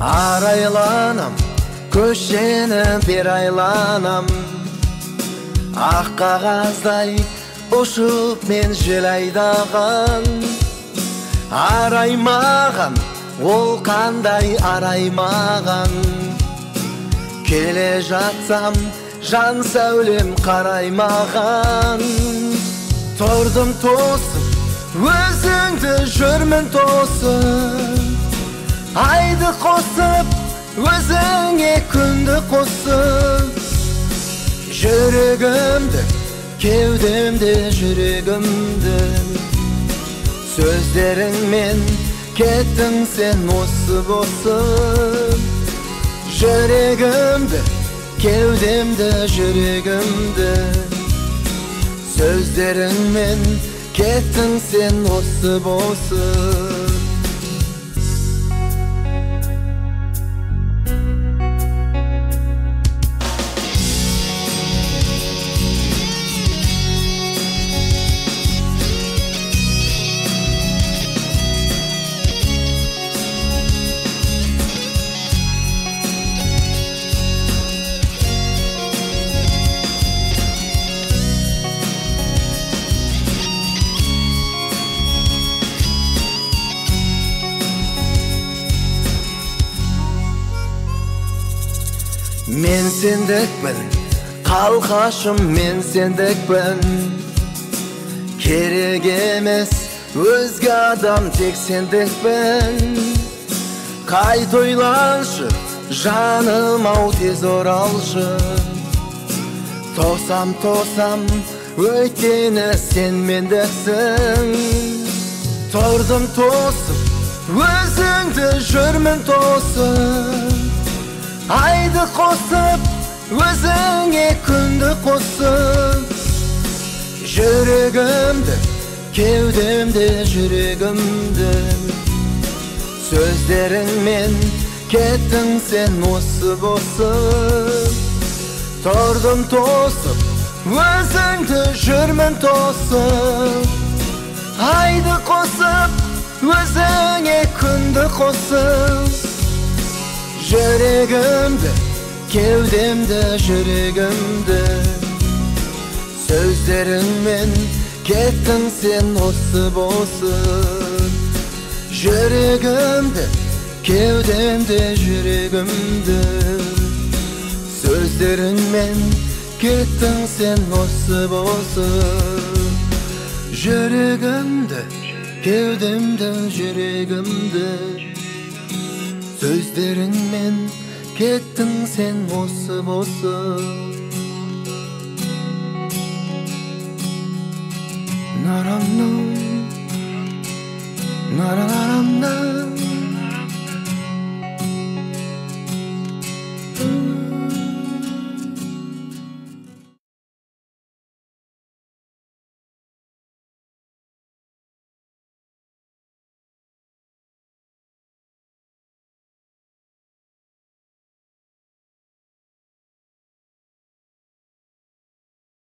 Арайланам, көшені бер айланам. Ақ қағаздай ұшып мен жел айдаған. Араймаған, ол қандай араймаған. Келе жатсам, жан сәулем қараймаған. Тұрдым тосып, өзіңді жүрмін тосып. Айды қосып, өзіңе күнді қосып. Жүрегімді, кеудемде жүрегімді. Сөздеріңмен кеттің сен осып. Жүрегімді, кеудемді жүрегімді. Сөздеріңмен кеттің сен осып. Мен сендікпін, қалқашым мен сендікпін. Керек емес өзге адам, тек сендікпін. Қайт ойланшы, жаным ау тез оралшы. Тосам, өйткені сен мендіксің. Тұрдым тосып, өзіңді жүрмін тосып. Айды қосып, өзіңе күнді қосып. Жүрегімді, кеудемде жүрегімді. Сөздеріңмен кеттің сен осып. Тұрдым тосып, өзіңді жүрмін тосып. Айды қосып, өзіңе күнді қосып. Жүрегімді, кеудемді жүрегімді. Сөздеріңмен кеттің сен осып. Жүрегімді, кеудемді жүрегімді. Сөздеріңмен кеттің сен осып. Жүрегімді, кеудемді жүрегімді. Сөздеріңмен кеттің сен осып. Нарамның, нарарамның.